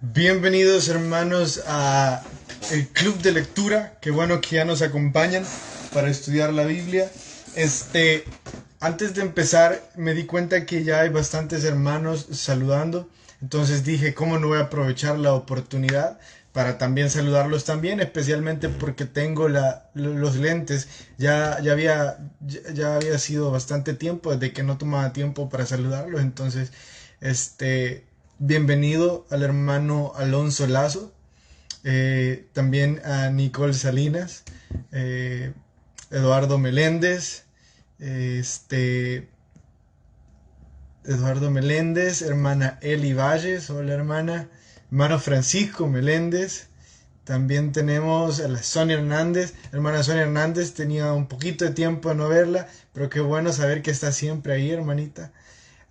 Bienvenidos hermanos a el club de lectura. Qué bueno que ya nos acompañan para estudiar la Biblia. Antes de empezar me di cuenta que ya hay bastantes hermanos saludando. Entonces dije, ¿cómo no voy a aprovechar la oportunidad para también saludarlos también? Especialmente porque tengo los lentes. Ya había sido bastante tiempo desde que no tomaba tiempo para saludarlos. Entonces, este, bienvenido al hermano Alonso Lazo, también a Nicole Salinas, eh, Eduardo Meléndez, este, Eduardo Meléndez, hermana Eli Valles, hola hermano Francisco Meléndez. También tenemos a la Sonia Hernández, hermana Sonia Hernández, tenía un poquito de tiempo de no verla, pero qué bueno saber que está siempre ahí, hermanita.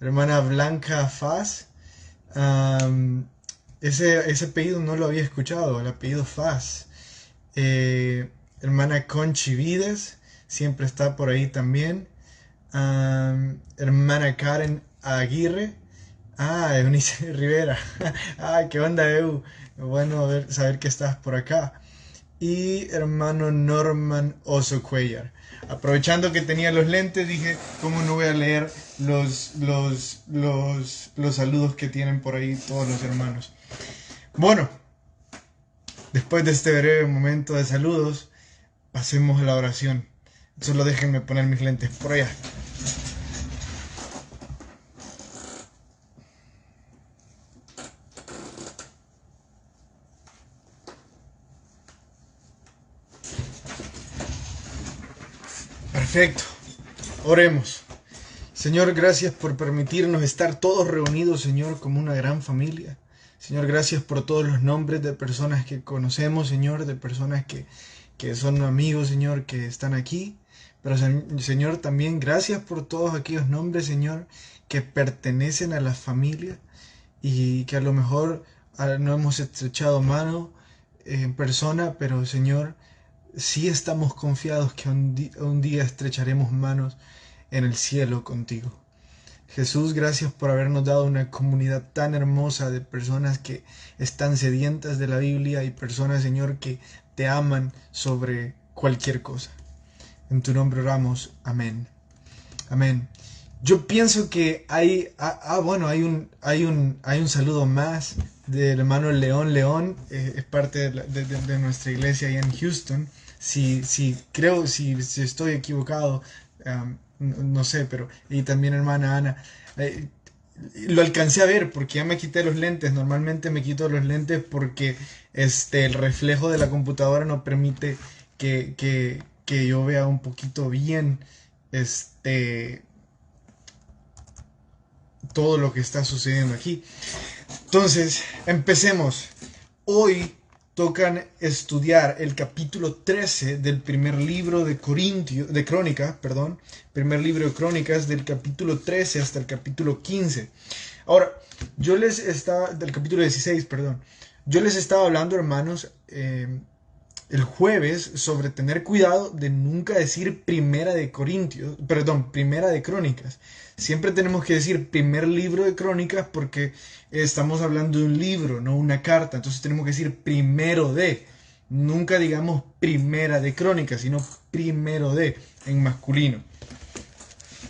Hermana Blanca Faz. Um, ese apellido no lo había escuchado, el apellido Faz. Hermana Conchi Vides, siempre está por ahí también. Hermana Karen Aguirre. Eunice Rivera. Qué onda, Eu. Bueno saber que estás por acá. Y hermano Norman Oso Cuellar. Aprovechando que tenía los lentes, dije, ¿cómo no voy a leer los saludos que tienen por ahí todos los hermanos? Bueno, después de este breve momento de saludos, pasemos a la oración. Solo déjenme poner mis lentes por allá. Perfecto. Oremos. Señor, gracias por permitirnos estar todos reunidos, Señor, como una gran familia. Señor, gracias por todos los nombres de personas que conocemos, Señor, de personas que son amigos, Señor, que están aquí. Pero, Señor, también gracias por todos aquellos nombres, Señor, que pertenecen a la familia y que a lo mejor no hemos estrechado mano en persona, pero, Señor, sí estamos confiados que un día estrecharemos manos en el cielo contigo. Jesús, gracias por habernos dado una comunidad tan hermosa de personas que están sedientas de la Biblia y personas, Señor, que te aman sobre cualquier cosa. En tu nombre oramos. Amén. Amén. Yo pienso que hay un saludo más del hermano León León, es parte de nuestra iglesia allá en Houston. Si estoy equivocado, no sé, pero y también hermana Ana. Lo alcancé a ver porque ya me quité los lentes. Normalmente me quito los lentes porque el reflejo de la computadora no permite que yo vea un poquito bien todo lo que está sucediendo aquí. Entonces, empecemos. Hoy tocan estudiar el capítulo 13 del primer libro de Crónicas, primer libro de Crónicas, del capítulo 13 hasta el capítulo 15. Ahora, del capítulo 16, perdón. Yo les estaba hablando, hermanos, el jueves sobre tener cuidado de nunca decir primera de Crónicas. Siempre tenemos que decir primer libro de Crónicas porque estamos hablando de un libro, no una carta. Entonces tenemos que decir primero de. Nunca digamos primera de Crónicas, sino primero de en masculino.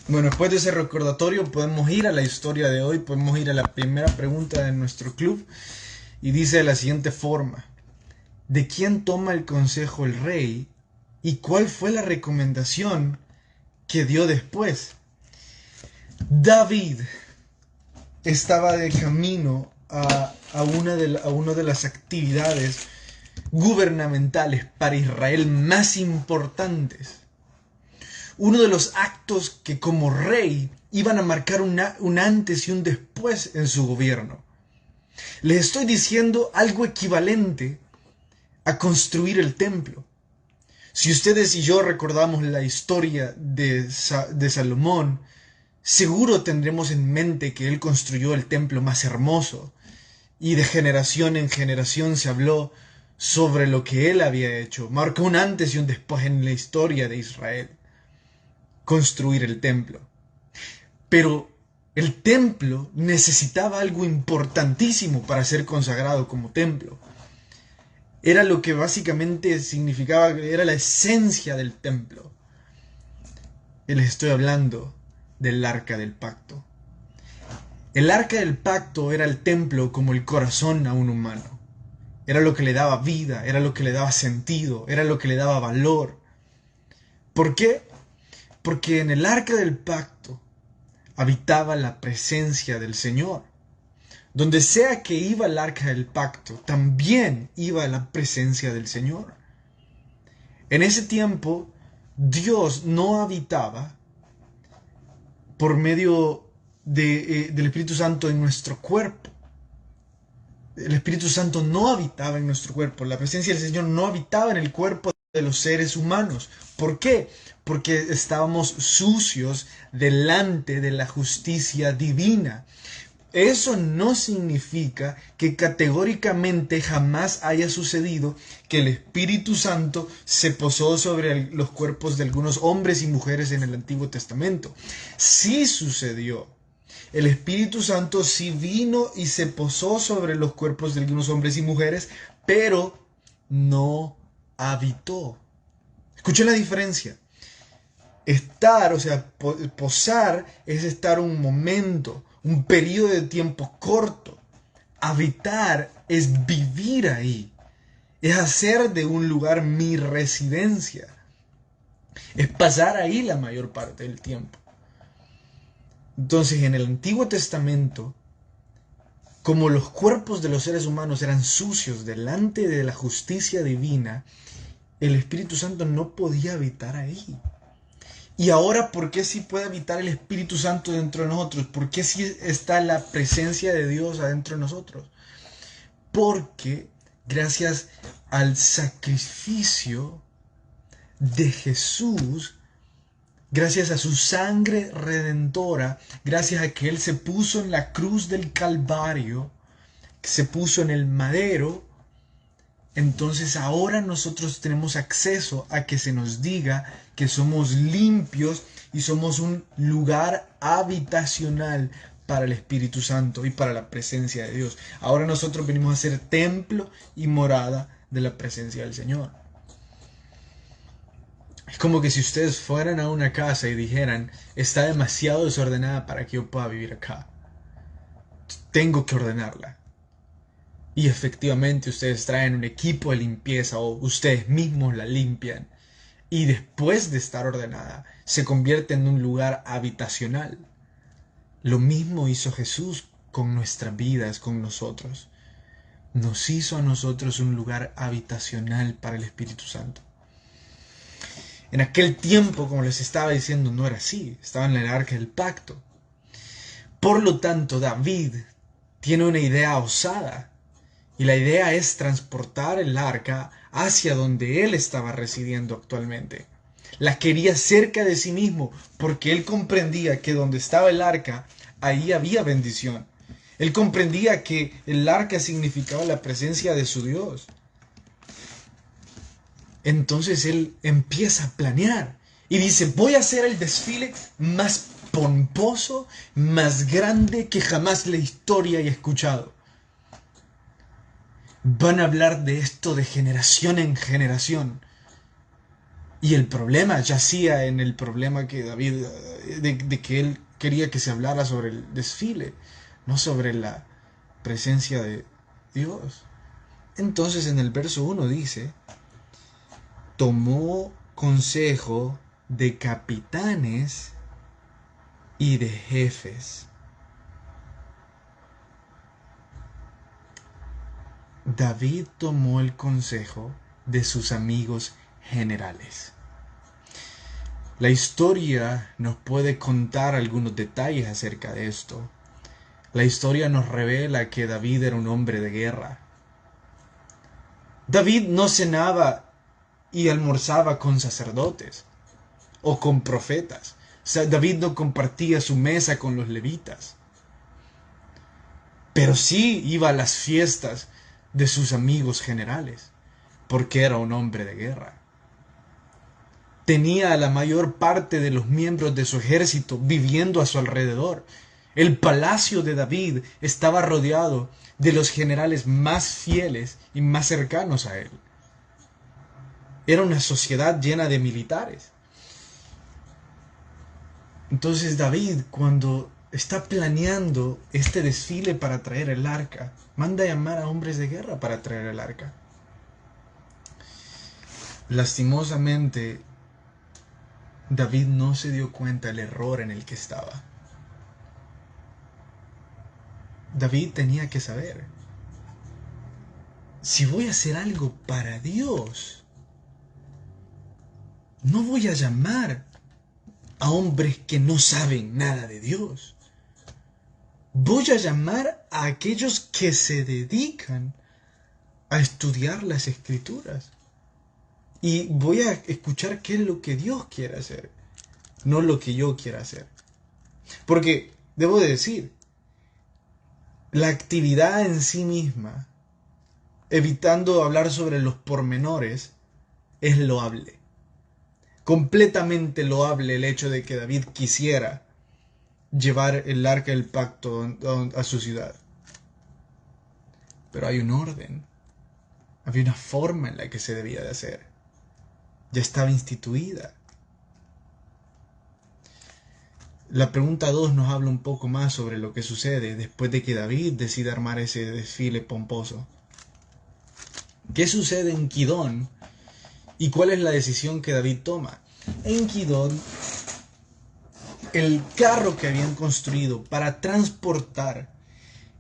Bueno, después de ese recordatorio podemos ir a la historia de hoy, podemos ir a la primera pregunta de nuestro club y dice de la siguiente forma. ¿De quién toma el consejo el rey y cuál fue la recomendación que dio después? David estaba de camino a una de las actividades gubernamentales para Israel más importantes. Uno de los actos que como rey iban a marcar un antes y un después en su gobierno. Les estoy diciendo algo equivalente a construir el templo. Si ustedes y yo recordamos la historia de Salomón, seguro tendremos en mente que él construyó el templo más hermoso y de generación en generación se habló sobre lo que él había hecho. Marcó un antes y un después en la historia de Israel. Construir el templo. Pero El templo necesitaba algo importantísimo para ser consagrado como templo. Era lo que básicamente significaba, era la esencia del templo. Y les estoy hablando del arca del pacto. El arca del pacto era el templo como el corazón a un humano. Era lo que le daba vida, era lo que le daba sentido, era lo que le daba valor. ¿Por qué? Porque en el arca del pacto habitaba la presencia del Señor. Donde sea que iba el arca del pacto, también iba la presencia del Señor. En ese tiempo, Dios no habitaba por medio del Espíritu Santo en nuestro cuerpo. El Espíritu Santo no habitaba en nuestro cuerpo. La presencia del Señor no habitaba en el cuerpo de los seres humanos. ¿Por qué? Porque estábamos sucios delante de la justicia divina. Eso no significa que categóricamente jamás haya sucedido que el Espíritu Santo se posó sobre los cuerpos de algunos hombres y mujeres en el Antiguo Testamento. Sí sucedió. El Espíritu Santo sí vino y se posó sobre los cuerpos de algunos hombres y mujeres, pero no habitó. Escuchen la diferencia. Estar, o sea, posar es estar un momento, un periodo de tiempo corto. Habitar es vivir ahí. Es hacer de un lugar mi residencia. Es pasar ahí la mayor parte del tiempo. Entonces, en el Antiguo Testamento, como los cuerpos de los seres humanos eran sucios delante de la justicia divina, el Espíritu Santo no podía habitar ahí. Y ahora, ¿por qué sí puede habitar el Espíritu Santo dentro de nosotros? ¿Por qué sí está la presencia de Dios adentro de nosotros? Porque gracias al sacrificio de Jesús, gracias a su sangre redentora, gracias a que Él se puso en la cruz del Calvario, que se puso en el madero, entonces ahora nosotros tenemos acceso a que se nos diga que somos limpios y somos un lugar habitacional para el Espíritu Santo y para la presencia de Dios. Ahora nosotros venimos a ser templo y morada de la presencia del Señor. Es como que si ustedes fueran a una casa y dijeran, está demasiado desordenada para que yo pueda vivir acá. Tengo que ordenarla. Y efectivamente ustedes traen un equipo de limpieza o ustedes mismos la limpian. Y después de estar ordenada, se convierte en un lugar habitacional. Lo mismo hizo Jesús con nuestras vidas, con nosotros. Nos hizo a nosotros un lugar habitacional para el Espíritu Santo. En aquel tiempo, como les estaba diciendo, no era así. Estaba en el arca del pacto. Por lo tanto, David tiene una idea osada. Y la idea es transportar el arca hacia donde él estaba residiendo actualmente. La quería cerca de sí mismo porque él comprendía que donde estaba el arca, ahí había bendición. Él comprendía que el arca significaba la presencia de su Dios. Entonces él empieza a planear y dice, voy a hacer el desfile más pomposo, más grande que jamás la historia haya escuchado. Van a hablar de esto de generación en generación. Y el problema yacía en el problema que David, de que él quería que se hablara sobre el desfile, no sobre la presencia de Dios. Entonces en el verso 1 dice, tomó consejo de capitanes y de jefes. David tomó el consejo de sus amigos generales. La historia nos puede contar algunos detalles acerca de esto. La historia nos revela que David era un hombre de guerra. David no cenaba y almorzaba con sacerdotes o con profetas. O sea, David no compartía su mesa con los levitas. Pero sí iba a las fiestas de sus amigos generales, porque era un hombre de guerra. Tenía a la mayor parte de los miembros de su ejército viviendo a su alrededor. El palacio de David estaba rodeado de los generales más fieles y más cercanos a él. Era una sociedad llena de militares. Entonces David, cuando está planeando este desfile para traer el arca, manda a llamar a hombres de guerra para traer el arca. Lastimosamente, David no se dio cuenta del error en el que estaba. David tenía que saber, si voy a hacer algo para Dios, no voy a llamar a hombres que no saben nada de Dios. Voy a llamar a aquellos que se dedican a estudiar las Escrituras. Y voy a escuchar qué es lo que Dios quiere hacer, no lo que yo quiera hacer. Porque, debo de decir, la actividad en sí misma, evitando hablar sobre los pormenores, es loable. Completamente loable el hecho de que David quisiera llevar el arca del pacto a su ciudad. Pero hay un orden, había una forma en la que se debía de hacer. Ya estaba instituida. La pregunta 2 nos habla un poco más sobre lo que sucede después de que David decide armar ese desfile pomposo. ¿Qué sucede en Kidón? ¿Y cuál es la decisión que David toma? En Kidón, el carro que habían construido para transportar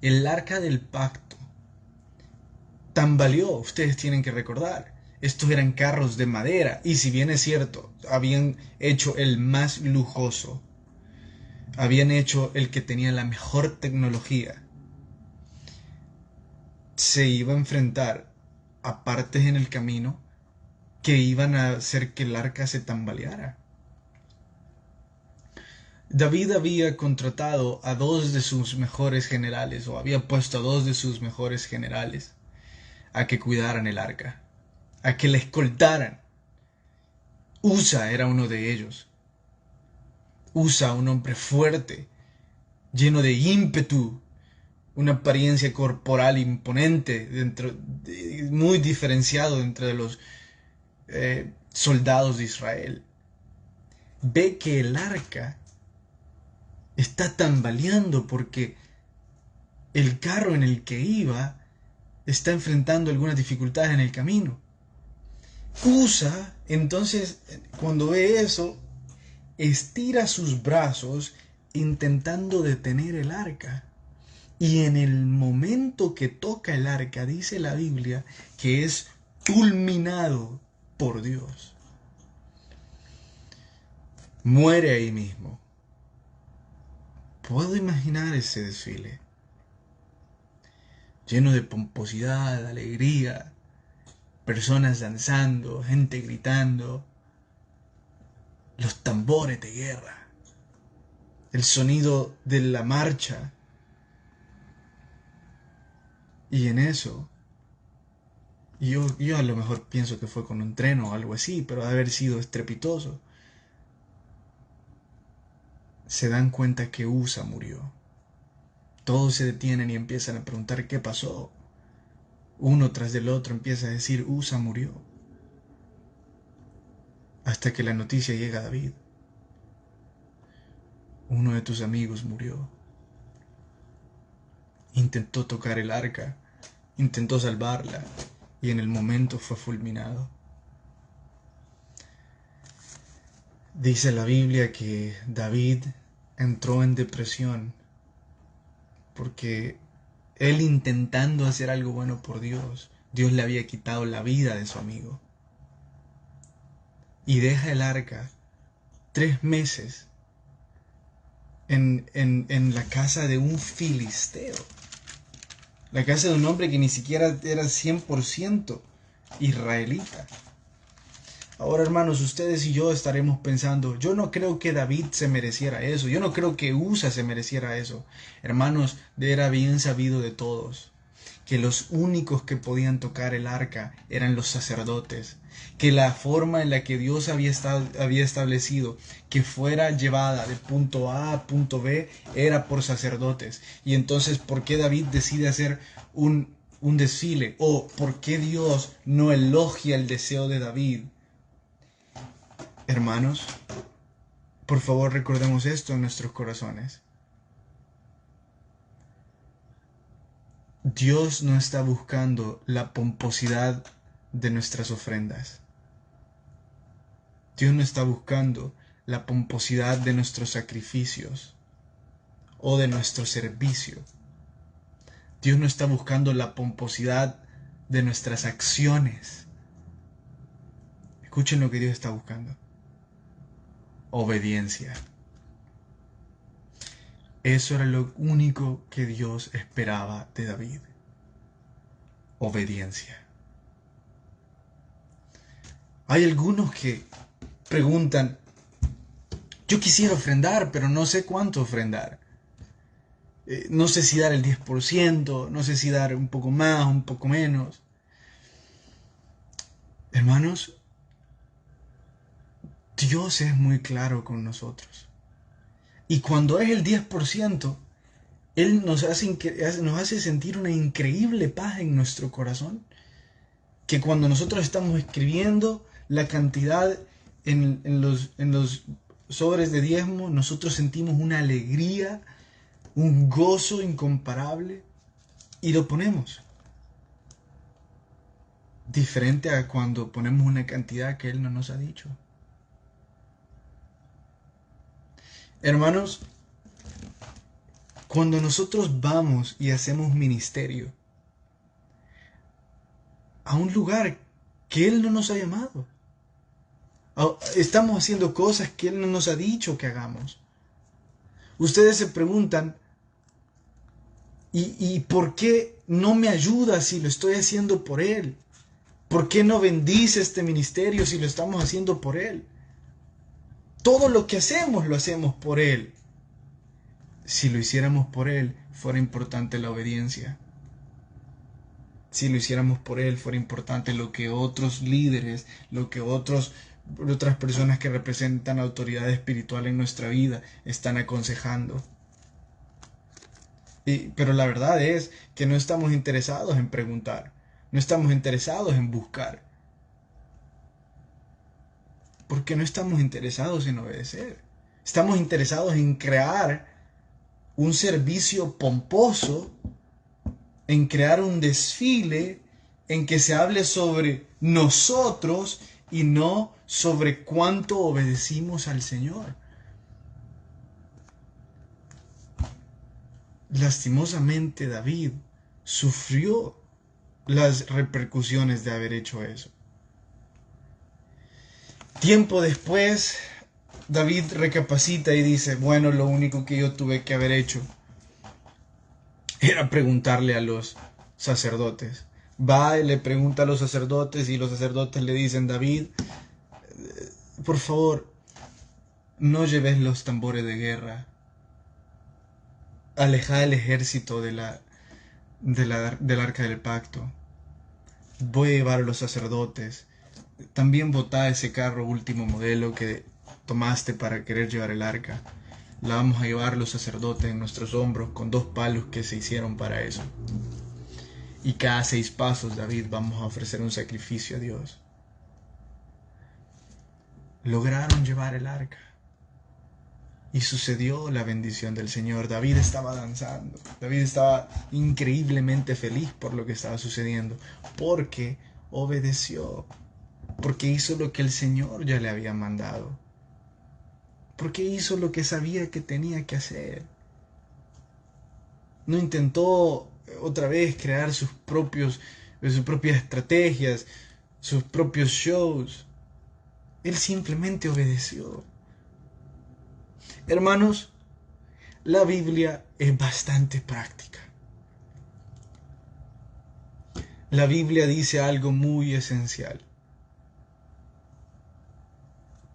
el arca del pacto tambaleó. Ustedes tienen que recordar. Estos eran carros de madera y, si bien es cierto, habían hecho el más lujoso, habían hecho el que tenía la mejor tecnología, se iba a enfrentar a partes en el camino que iban a hacer que el arca se tambaleara. David había contratado a 2 de sus mejores generales, o había puesto a 2 de sus mejores generales a que cuidaran el arca, a que la escoltaran. Usa era uno de ellos. Usa, un hombre fuerte, lleno de ímpetu, una apariencia corporal imponente, muy diferenciado entre los soldados de Israel. Ve que el arca está tambaleando porque el carro en el que iba está enfrentando algunas dificultades en el camino. Usa, entonces, cuando ve eso, estira sus brazos intentando detener el arca. Y en el momento que toca el arca, dice la Biblia que es fulminado por Dios. Muere ahí mismo. Puedo imaginar ese desfile, lleno de pomposidad, alegría, personas danzando, gente gritando, los tambores de guerra, el sonido de la marcha. Y en eso, yo a lo mejor pienso que fue con un tren o algo así, pero ha de haber sido estrepitoso. Se dan cuenta que Usa murió. Todos se detienen y empiezan a preguntar qué pasó. Uno tras del otro empieza a decir, Usa murió. Hasta que la noticia llega a David. Uno de tus amigos murió. Intentó tocar el arca, intentó salvarla, y en el momento fue fulminado. Dice la Biblia que David entró en depresión porque él, intentando hacer algo bueno por Dios, Dios le había quitado la vida de su amigo. Y deja el arca 3 meses en la casa de un filisteo. La casa de un hombre que ni siquiera era 100% israelita. Ahora, hermanos, ustedes y yo estaremos pensando, yo no creo que David se mereciera eso, yo no creo que Usa se mereciera eso. Hermanos, era bien sabido de todos que los únicos que podían tocar el arca eran los sacerdotes, que la forma en la que Dios había establecido que fuera llevada de punto A a punto B era por sacerdotes. Y entonces, ¿por qué David decide hacer un desfile? ¿O por qué Dios no elogia el deseo de David? Hermanos, por favor recordemos esto en nuestros corazones. Dios no está buscando la pomposidad de nuestras ofrendas. Dios no está buscando la pomposidad de nuestros sacrificios o de nuestro servicio. Dios no está buscando la pomposidad de nuestras acciones. Escuchen lo que Dios está buscando. Obediencia. Eso era lo único que Dios esperaba de David. Obediencia. Hay algunos que preguntan, yo quisiera ofrendar, pero no sé cuánto ofrendar. No sé si dar el 10%, no sé si dar un poco más, un poco menos. Hermanos, Dios es muy claro con nosotros. Y cuando es el 10%, Él nos hace sentir una increíble paz en nuestro corazón. Que cuando nosotros estamos escribiendo la cantidad en los sobres de diezmo, nosotros sentimos una alegría, un gozo incomparable y lo ponemos. Diferente a cuando ponemos una cantidad que Él no nos ha dicho. Hermanos, cuando nosotros vamos y hacemos ministerio a un lugar que Él no nos ha llamado, estamos haciendo cosas que Él no nos ha dicho que hagamos. Ustedes se preguntan, ¿y por qué no me ayuda si lo estoy haciendo por Él? ¿Por qué no bendice este ministerio si lo estamos haciendo por Él? Todo lo que hacemos lo hacemos por Él. Si lo hiciéramos por Él, fuera importante la obediencia. Si lo hiciéramos por Él, fuera importante lo que otros líderes, lo que otras personas que representan autoridad espiritual en nuestra vida están aconsejando. Pero la verdad es que no estamos interesados en preguntar, no estamos interesados en buscar, porque no estamos interesados en obedecer. Estamos interesados en crear un servicio pomposo, en crear un desfile en que se hable sobre nosotros y no sobre cuánto obedecimos al Señor. Lastimosamente, David sufrió las repercusiones de haber hecho eso. Tiempo después, David recapacita y dice, bueno, lo único que yo tuve que haber hecho era preguntarle a los sacerdotes. Va y le pregunta a los sacerdotes y los sacerdotes le dicen, David, por favor, no lleves los tambores de guerra. Aleja el ejército del arca del pacto. Voy a llevar a los sacerdotes. También botá ese carro último modelo que tomaste para querer llevar el arca. La vamos a llevar los sacerdotes en nuestros hombros con 2 palos que se hicieron para eso. Y cada 6 pasos, David, vamos a ofrecer un sacrificio a Dios. Lograron llevar el arca. Y sucedió la bendición del Señor. David estaba danzando. David estaba increíblemente feliz por lo que estaba sucediendo. Porque obedeció. Porque hizo lo que el Señor ya le había mandado. Porque hizo lo que sabía que tenía que hacer. No intentó otra vez crear sus propias estrategias, sus propios shows. Él simplemente obedeció. Hermanos, la Biblia es bastante práctica. La Biblia dice algo muy esencial,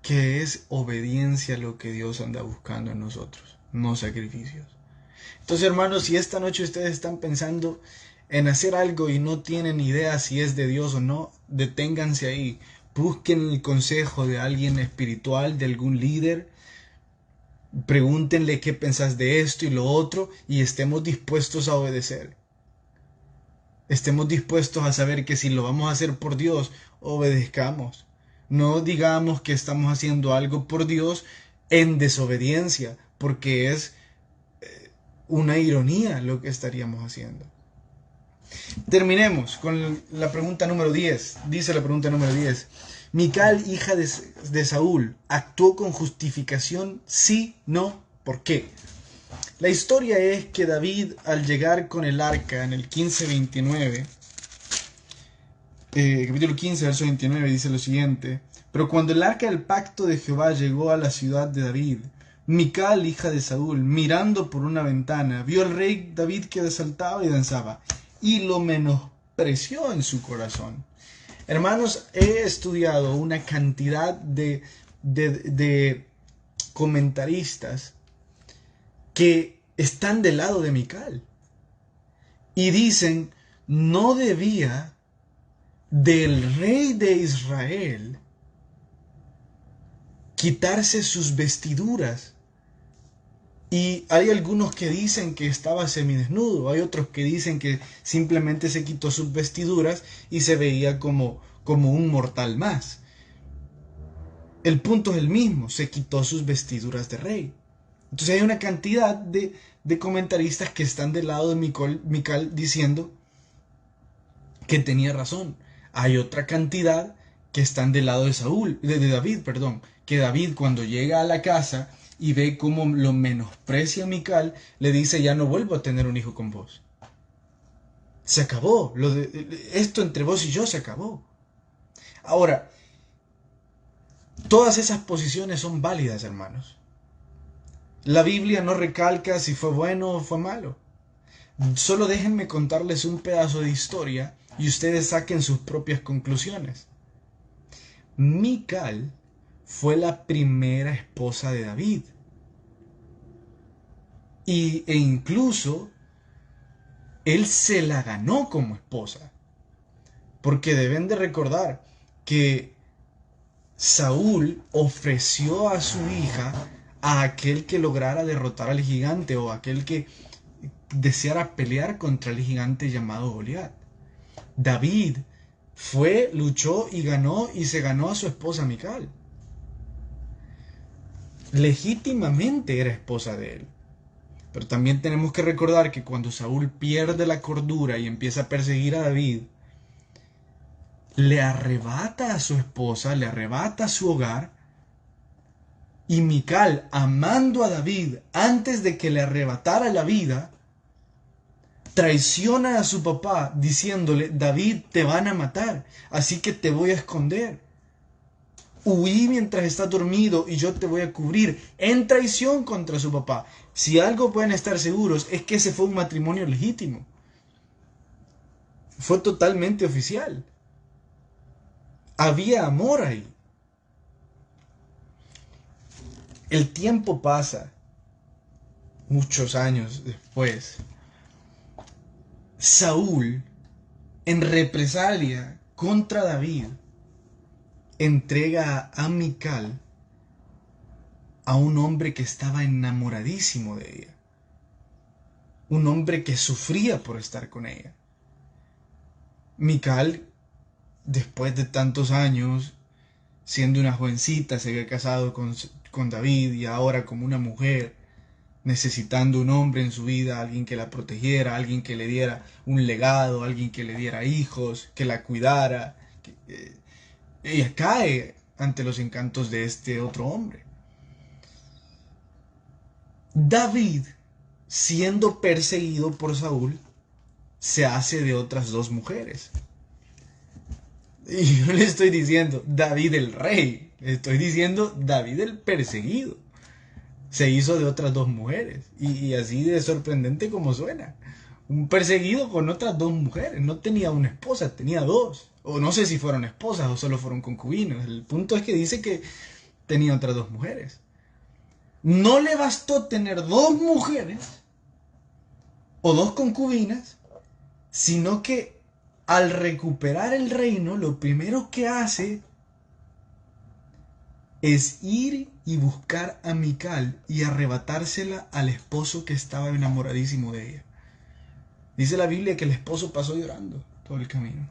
que es obediencia a lo que Dios anda buscando en nosotros, no sacrificios. Entonces, hermanos, si esta noche ustedes están pensando en hacer algo y no tienen idea si es de Dios o no, deténganse ahí. Busquen el consejo de alguien espiritual, de algún líder. Pregúntenle qué pensás de esto y lo otro y estemos dispuestos a obedecer. Estemos dispuestos a saber que si lo vamos a hacer por Dios, obedezcamos. No digamos que estamos haciendo algo por Dios en desobediencia, porque es una ironía lo que estaríamos haciendo. Terminemos con la pregunta número 10. Dice la pregunta número 10. Mical, hija de Saúl, ¿actuó con justificación? Sí, no, ¿por qué? La historia es que David, al llegar con el arca en el 15:29, capítulo 15, verso 29, dice lo siguiente: pero cuando el arca del pacto de Jehová llegó a la ciudad de David, Mical, hija de Saúl, mirando por una ventana, vio al rey David que saltaba y danzaba, y lo menospreció en su corazón. Hermanos, he estudiado una cantidad de comentaristas que están del lado de Mical y dicen, no debía del rey de Israel quitarse sus vestiduras. Y hay algunos que dicen que estaba semidesnudo, hay otros que dicen que simplemente se quitó sus vestiduras y se veía como un mortal más. El punto es el mismo, se quitó sus vestiduras de rey. Entonces hay una cantidad de comentaristas que están del lado de Mical diciendo que tenía razón. Hay otra cantidad que están del lado de David, que David cuando llega a la casa y ve cómo lo menosprecia Mical, le dice, ya no vuelvo a tener un hijo con vos. Se acabó. Esto entre vos y yo se acabó. Ahora, todas esas posiciones son válidas, hermanos. La Biblia no recalca si fue bueno o fue malo. Solo déjenme contarles un pedazo de historia y ustedes saquen sus propias conclusiones. Mical fue la primera esposa de David. E incluso él se la ganó como esposa. Porque deben de recordar que Saúl ofreció a su hija a aquel que lograra derrotar al gigante o aquel que deseara pelear contra el gigante llamado Goliat. David fue, luchó y ganó y se ganó a su esposa Mical. Legítimamente era esposa de él. Pero también tenemos que recordar que cuando Saúl pierde la cordura y empieza a perseguir a David, le arrebata a su esposa, le arrebata su hogar, y Mical, amando a David antes de que le arrebatara la vida, traiciona a su papá diciéndole, David, te van a matar, así que te voy a esconder. Huí mientras estás dormido y yo te voy a cubrir, en traición contra su papá. Si algo pueden estar seguros es que ese fue un matrimonio legítimo. Fue totalmente oficial. Había amor ahí. El tiempo pasa, muchos años después. Saúl, en represalia contra David, entrega a Mical a un hombre que estaba enamoradísimo de ella. Un hombre que sufría por estar con ella. Mical, después de tantos años, siendo una jovencita, se había casado con David y ahora como una mujer, necesitando un hombre en su vida, alguien que la protegiera, alguien que le diera un legado, alguien que le diera hijos, que la cuidara. Ella cae ante los encantos de este otro hombre. David, siendo perseguido por Saúl, se hace de otras dos mujeres. Y yo le estoy diciendo David el rey, le estoy diciendo David el perseguido. Se hizo de otras dos mujeres. Y así de sorprendente como suena. Un perseguido con otras dos mujeres. No tenía una esposa, tenía dos. O no sé si fueron esposas o solo fueron concubinas. El punto es que dice que tenía otras dos mujeres. No le bastó tener dos mujeres o dos concubinas sino que al recuperar el reino, lo primero que hace es ir y buscar a Mical y arrebatársela al esposo que estaba enamoradísimo de ella. Dice la Biblia que el esposo pasó llorando todo el camino.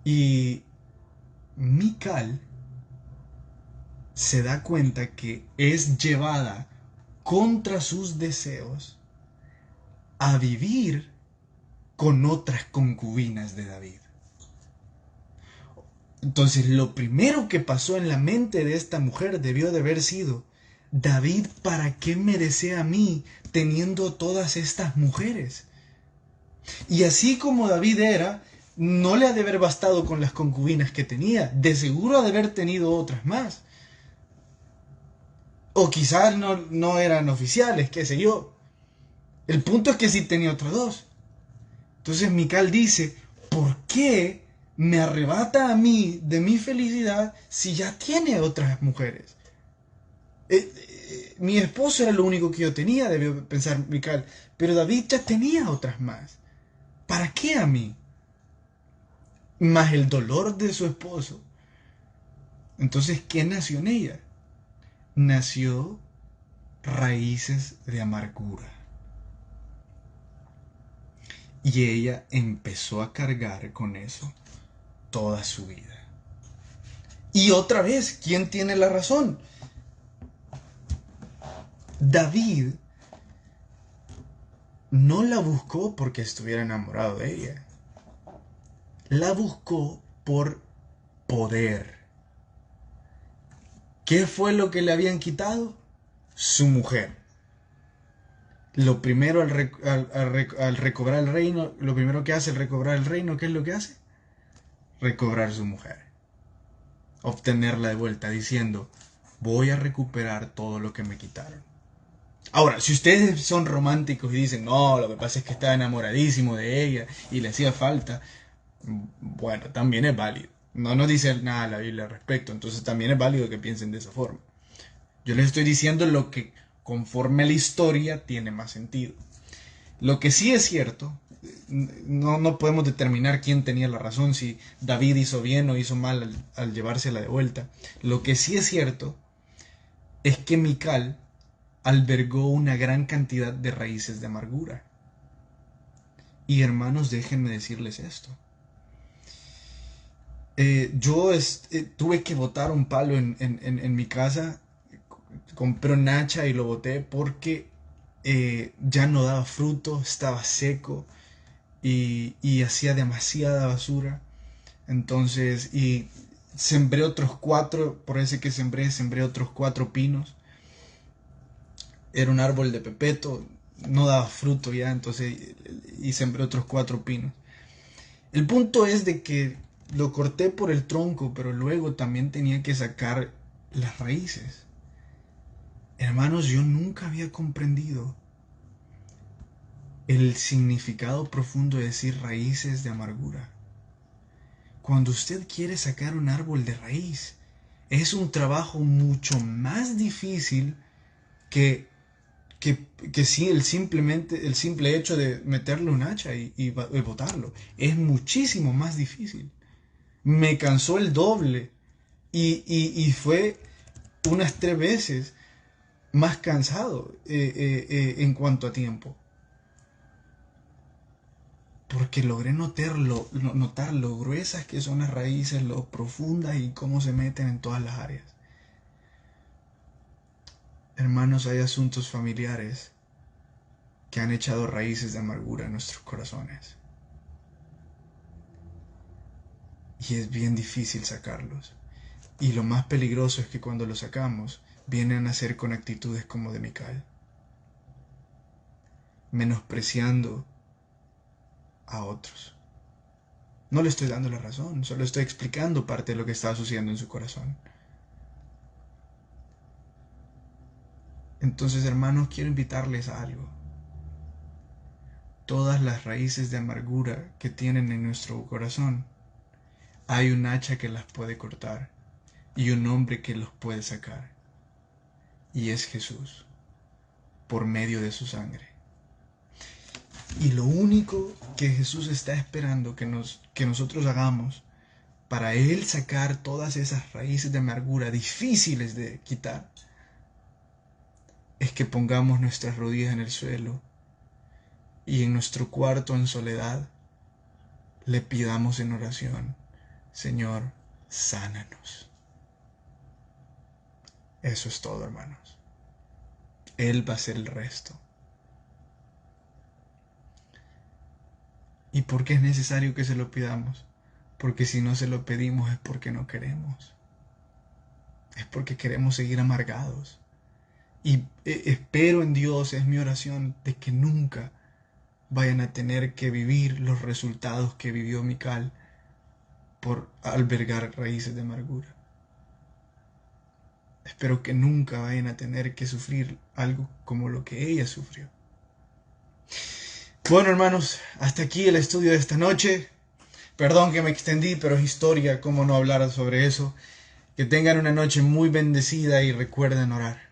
Y Mical se da cuenta que es llevada contra sus deseos a vivir con otras concubinas de David. Entonces, lo primero que pasó en la mente de esta mujer debió de haber sido: David, ¿para qué me desea a mí teniendo todas estas mujeres? Y así como David era, no le ha de haber bastado con las concubinas que tenía, de seguro ha de haber tenido otras más. O quizás no eran oficiales, qué sé yo. El punto es que sí tenía otras dos. Entonces Mical dice: ¿por qué me arrebata a mí de mi felicidad si ya tiene otras mujeres? Mi esposo era lo único que yo tenía, debió pensar Mical, pero David ya tenía otras más. ¿Para qué a mí? Más el dolor de su esposo. Entonces, ¿qué nació en ella? Nació raíces de amargura. Y ella empezó a cargar con eso toda su vida. Y otra vez, ¿quién tiene la razón? David no la buscó porque estuviera enamorado de ella. La buscó por poder. ¿Qué fue lo que le habían quitado? Su mujer. Lo primero al recobrar el reino, lo primero que hace al recobrar el reino, ¿qué es lo que hace? Recobrar su mujer. Obtenerla de vuelta, diciendo: voy a recuperar todo lo que me quitaron. Ahora, si ustedes son románticos y dicen: no, lo que pasa es que estaba enamoradísimo de ella y le hacía falta, bueno, también es válido. No nos dice nada la Biblia al respecto, entonces también es válido que piensen de esa forma. Yo les estoy diciendo lo que conforme a la historia tiene más sentido. Lo que sí es cierto, no podemos determinar quién tenía la razón, si David hizo bien o hizo mal al llevársela de vuelta. Lo que sí es cierto es que Mical albergó una gran cantidad de raíces de amargura. Y hermanos, déjenme decirles esto. Yo tuve que botar un palo en mi casa. Compré un hacha y lo boté porque ya no daba fruto, estaba seco y hacía demasiada basura. Entonces, y sembré otros 4, por ese que sembré otros 4 pinos. Era un árbol de pepeto, no daba fruto ya, entonces, y sembré otros 4 pinos. El punto es de que lo corté por el tronco, pero luego también tenía que sacar las raíces. Hermanos, yo nunca había comprendido el significado profundo de decir raíces de amargura. Cuando usted quiere sacar un árbol de raíz, es un trabajo mucho más difícil que sí, el simple hecho de meterle un hacha y botarlo. Es muchísimo más difícil. Me cansó el doble y fue unas 3 veces más cansado en cuanto a tiempo. Porque logré notar lo gruesas que son las raíces, lo profundas y cómo se meten en todas las áreas. Hermanos, hay asuntos familiares que han echado raíces de amargura en nuestros corazones. Y es bien difícil sacarlos. Y lo más peligroso es que cuando los sacamos, vienen a ser con actitudes como de Mical, menospreciando a otros. No le estoy dando la razón, solo estoy explicando parte de lo que estaba sucediendo en su corazón. Entonces, hermanos, quiero invitarles a algo. Todas las raíces de amargura que tienen en nuestro corazón, hay un hacha que las puede cortar y un hombre que los puede sacar. Y es Jesús, por medio de su sangre. Y lo único que Jesús está esperando que nosotros hagamos para Él sacar todas esas raíces de amargura difíciles de quitar, es que pongamos nuestras rodillas en el suelo y en nuestro cuarto en soledad le pidamos en oración: Señor, sánanos. Eso es todo, hermanos. Él va a hacer el resto. ¿Y por qué es necesario que se lo pidamos? Porque si no se lo pedimos es porque no queremos. Es porque queremos seguir amargados. Y espero en Dios, es mi oración, de que nunca vayan a tener que vivir los resultados que vivió Mical por albergar raíces de amargura. Espero que nunca vayan a tener que sufrir algo como lo que ella sufrió. Bueno, hermanos, hasta aquí el estudio de esta noche. Perdón que me extendí, pero es historia, cómo no hablar sobre eso. Que tengan una noche muy bendecida y recuerden orar.